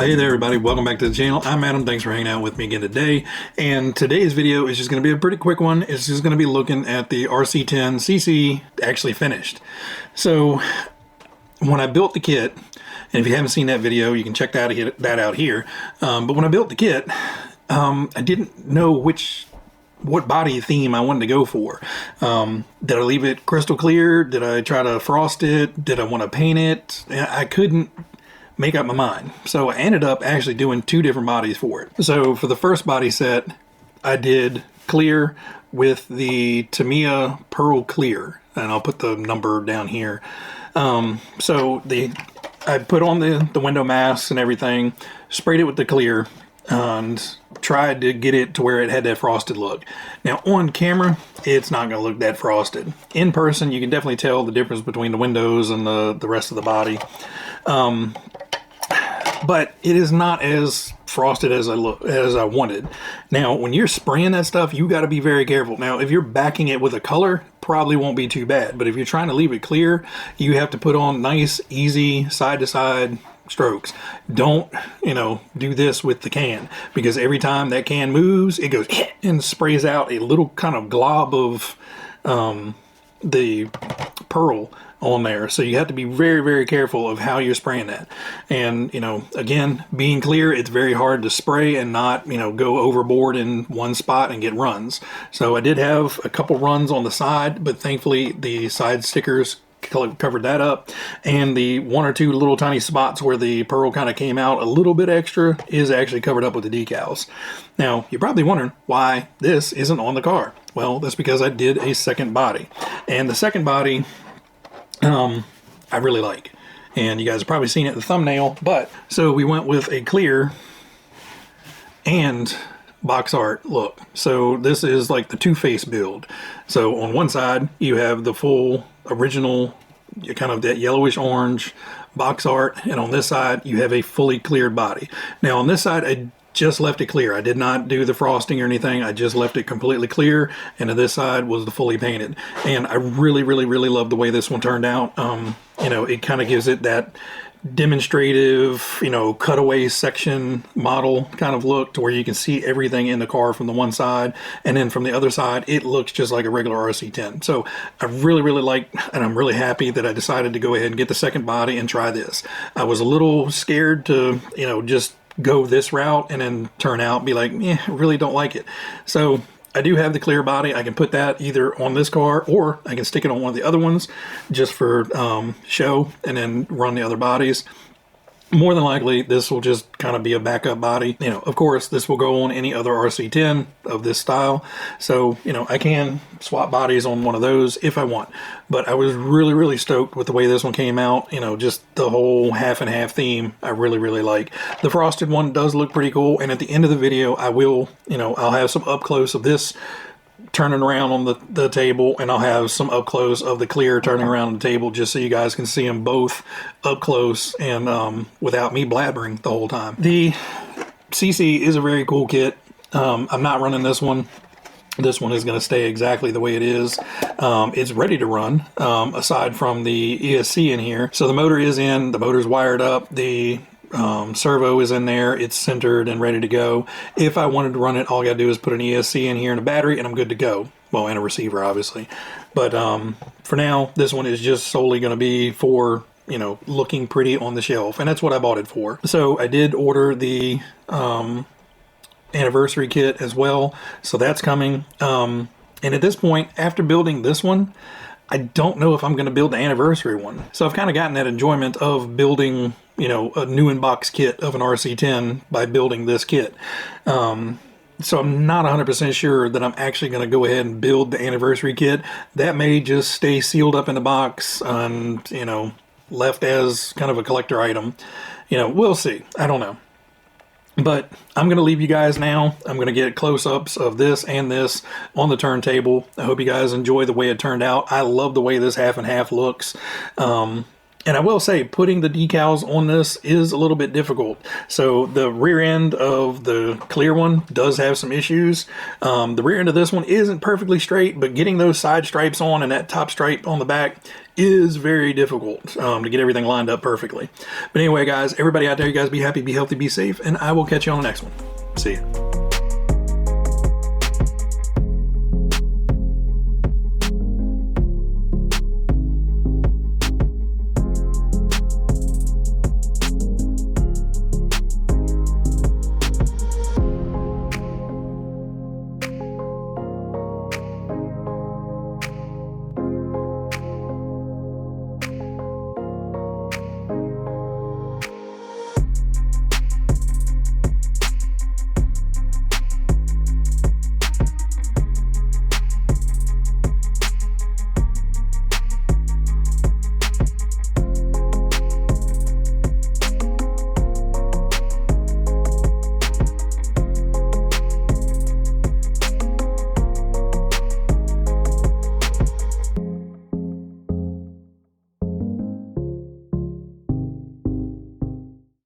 Well, hey there everybody, welcome back to the channel. I'm Adam, thanks for hanging out with me again today. And today's video is just going to be a pretty quick one. It's just going to be looking at the RC10CC actually finished. So when I built the kit, and if you haven't seen that video, you can check that out here. But when I built the kit, I didn't know what body theme I wanted to go for. Did I leave it crystal clear? Did I try to frost it? Did I want to paint it? I couldn't make up my mind. So I ended up actually doing two different bodies for it. So for the first body set, I did clear with the Tamiya Pearl Clear, and I'll put the number down here. So I put on the window masks and everything, sprayed it with the clear, and tried to get it to where it had that frosted look. Now on camera, it's not going to look that frosted. In person, you can definitely tell the difference between the windows and the rest of the body. But it is not as frosted as I wanted. Now, when you're spraying that stuff, you got to be very careful. Now, if you're backing it with a color, probably won't be too bad. But if you're trying to leave it clear, you have to put on nice, easy, side-to-side strokes. Don't, do this with the can, because every time that can moves, it goes and sprays out a little kind of glob of the pearl on there. So you have to be very, very careful of how you're spraying that. And, again, being clear, it's very hard to spray and not, go overboard in one spot and get runs. So I did have a couple runs on the side, but thankfully the side stickers covered that up, and the one or two little tiny spots where the pearl kind of came out a little bit extra is actually covered up with the decals. Now, you're probably wondering why this isn't on the car. Well, that's because I did a second body, and the second body I really like, and you guys have probably seen it in the thumbnail. But so we went with a clear and box art look. So this is like the two-face build. So on one side you have the full original, kind of that yellowish orange box art, and on this side you have a fully cleared body. Now on this side I just left it clear. I did not do the frosting or anything. I just left it completely clear, and to this side was the fully painted. And I really, really, really love the way this one turned out. It kind of gives it that demonstrative, cutaway section model kind of look, to where you can see everything in the car from the one side, and then from the other side it looks just like a regular RC10. So I really, really like, and I'm really happy that I decided to go ahead and get the second body and try this. I was a little scared to, just go this route and then turn out be like, I really don't like it. So I do have the clear body. I can put that either on this car, or I can stick it on one of the other ones just for show, and then run the other bodies. More than likely, this will just kind of be a backup body. Of course, this will go on any other RC10 of this style. So, I can swap bodies on one of those if I want. But I was really, really stoked with the way this one came out. Just the whole half and half theme, I really, really like. The frosted one does look pretty cool. And at the end of the video, I will, I'll have some up close of this turning around on the table, and I'll have some up close of the clear turning around on the table, just so you guys can see them both up close and without me blabbering the whole time. The CC is a very cool kit. I'm not running this one. This one is going to stay exactly the way it is. It's ready to run, aside from the ESC in here. So the motor is in, the motor's wired up, the servo is in there, it's centered and ready to go. If I wanted to run it, all I gotta do is put an ESC in here and a battery, and I'm good to go. Well, and a receiver, obviously. But for now, this one is just solely going to be for, looking pretty on the shelf, and that's what I bought it for. So I did order the anniversary kit as well, so that's coming. And at this point, after building this one, I don't know if I'm going to build the anniversary one. So I've kind of gotten that enjoyment of building, a new in-box kit of an RC10 by building this kit. So I'm not 100% sure that I'm actually going to go ahead and build the anniversary kit. That may just stay sealed up in the box and, left as kind of a collector item. We'll see. I don't know. But I'm going to leave you guys now. I'm going to get close-ups of this and this on the turntable. I hope you guys enjoy the way it turned out. I love the way this half and half looks. And I will say, putting the decals on this is a little bit difficult. So the rear end of the clear one does have some issues. The rear end of this one isn't perfectly straight, but getting those side stripes on and that top stripe on the back is very difficult to get everything lined up perfectly. But anyway, guys, everybody out there, you guys be happy, be healthy, be safe, and I will catch you on the next one. See ya.